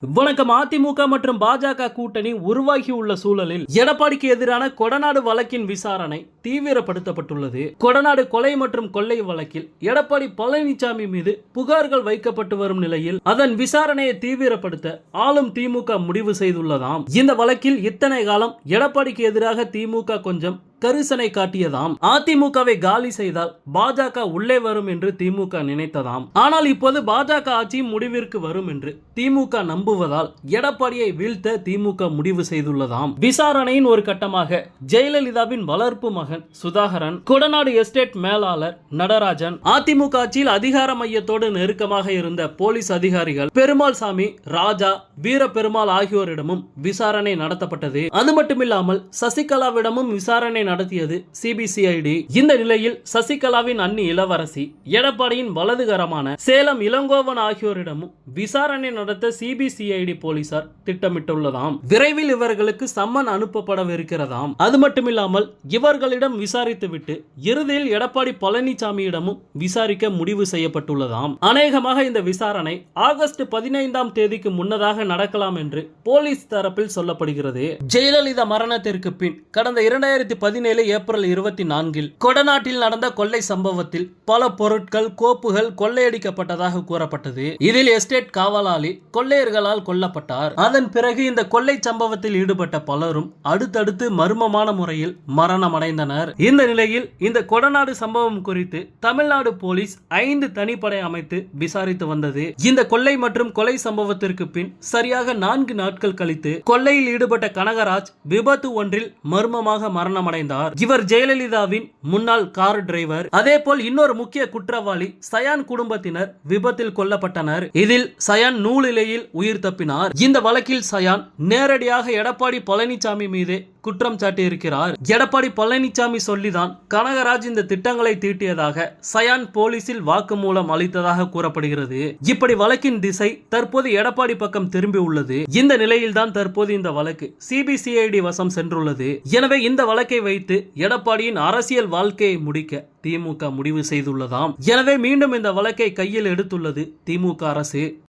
வணக்கம். அதிமுக மற்றும் பாஜக கூட்டணி உருவாகியுள்ள சூழலில் எடப்பாடிக்கு எதிரான கொடநாடு வழக்கின் விசாரணை தீவிரப்படுத்தப்பட்டுள்ளது. கொடநாடு கொலை மற்றும் கொள்ளை வழக்கில் எடப்பாடி பழனிசாமி மீது புகார்கள் வைக்கப்பட்டு வரும் நிலையில் அதன் விசாரணையை தீவிரப்படுத்த ஆளும் திமுக முடிவு செய்துள்ளதாம். இந்த வழக்கில் இத்தனை காலம் எடப்பாடிக்கு எதிராக திமுக கொஞ்சம் கரிசனை காட்டியதாம். அதிமுகவை காலி செய்தால் பாஜக உள்ளே வரும் என்று திமுக நினைத்ததாம். ஆனால் இப்போது பாஜக ஆட்சி முடிவிற்கு வரும் என்று திமுக நம்புவதால் எடப்பாடியை வீழ்த்த திமுக முடிவு செய்துள்ளதாம். விசாரணையின் ஒரு கட்டமாக ஜெயலலிதாவின் வளர்ப்பு மகன் சுதாகரன், கொடநாடு எஸ்டேட் மேலாளர் நடராஜன், அதிமுக ஆட்சியில் அதிகார மையத்தோடு நெருக்கமாக இருந்த போலீஸ் அதிகாரிகள் பெருமாள் சாமி, ராஜா, வீரபெருமாள் ஆகியோரிடமும் விசாரணை நடத்தப்பட்டது. அது மட்டுமில்லாமல் சசிகலாவிடமும் விசாரணை நடத்தியது சிபிசிஐடி. இந்த நிலையில் சசிகலாவின் அண்ணி இளவரசி, எடப்பாடியின் வலதுகரமான சேலம் இளங்கோவன் ஆகியோரிடமும் விசாரணை நடத்த சிபிசிஐடி போலீசார் திட்டமிட்டுள்ளதாம். விரைவில் இவர்களுக்கு சம்மன் அனுப்பப்படவிருக்கிறதாம். அது மட்டுமில்லாமல் இவர்களிடம் விசாரித்துவிட்டு இறுதியில் எடப்பாடி பழனிசாமியிடமும் விசாரிக்க முடிவு செய்யப்பட்டுள்ளதாம். அநேகமாக இந்த விசாரணை ஆகஸ்ட் 15ஆம் தேதிக்கு முன்னதாக நடக்கலாம் என்று போலீஸ் தரப்பில் சொல்லப்படுகிறது. ஜெயலலிதா மரணத்திற்கு பின் கடந்த 2017 ஏப்ரல் 24 கொடநாட்டில் நடந்த கொள்ளை சம்பவத்தில் பல பொருட்கள், கோப்புகள் கொள்ளையடிக்கப்பட்டதாக கூறப்பட்டது. இதில் எஸ்டேட் காவலாளி கொள்ளையர்களால் கொல்லப்பட்டார். அதன் பிறகு இந்த கொள்ளை சம்பவத்தில் ஈடுபட்ட பலரும் அடுத்தடுத்து மர்மமான முறையில் மரணமடைந்தனர். இந்த நிலையில் இந்த கொடநாடு சம்பவம் குறித்து தமிழ்நாடு போலீஸ் 5 தனிப்படை அமைத்து விசாரித்து வந்தது. இந்த கொள்ளை மற்றும் கொலை சம்பவத்திற்கு பின் சரியாக 4 நாட்கள் கழித்து கொள்ளையில் ஈடுபட்ட கனகராஜ் விபத்து ஒன்றில் மர்மமாக மரணமடைந்தார். இவர் ஜெயலலிதாவின் முன்னாள் கார் டிரைவர். அதேபோல் இன்னொரு முக்கிய குற்றவாளி சயான் குடும்பத்தினர் விபத்தில் கொல்லப்பட்டனர். இதில் சயான் நூலிலையில் உயிர் தப்பினார். இந்த வழக்கில் சயான் நேரடியாக எடப்பாடி பழனிசாமி மீது குற்றம் சாட்டியிருக்கிறார். எடப்பாடி பழனிசாமி சொல்லிதான் கனகராஜ் இந்த திட்டங்களை தீட்டியதாக சயான் போலீசில் வாக்குமூலம் அளித்ததாக கூறப்படுகிறது. இப்படி வழக்கின் திசை தற்போது எடப்பாடி பக்கம் திரும்பி உள்ளது. இந்த நிலையில்தான் தற்போது இந்த வழக்கு சிபிசிஐடி வசம் சென்றுள்ளது. எனவே இந்த வழக்கை வைத்து எடப்பாடியின் அரசியல் வாழ்க்கையை முடிக்க திமுக முடிவு செய்துள்ளதாம். எனவே மீண்டும் இந்த வழக்கை கையில் எடுத்துள்ளது திமுக அரசு.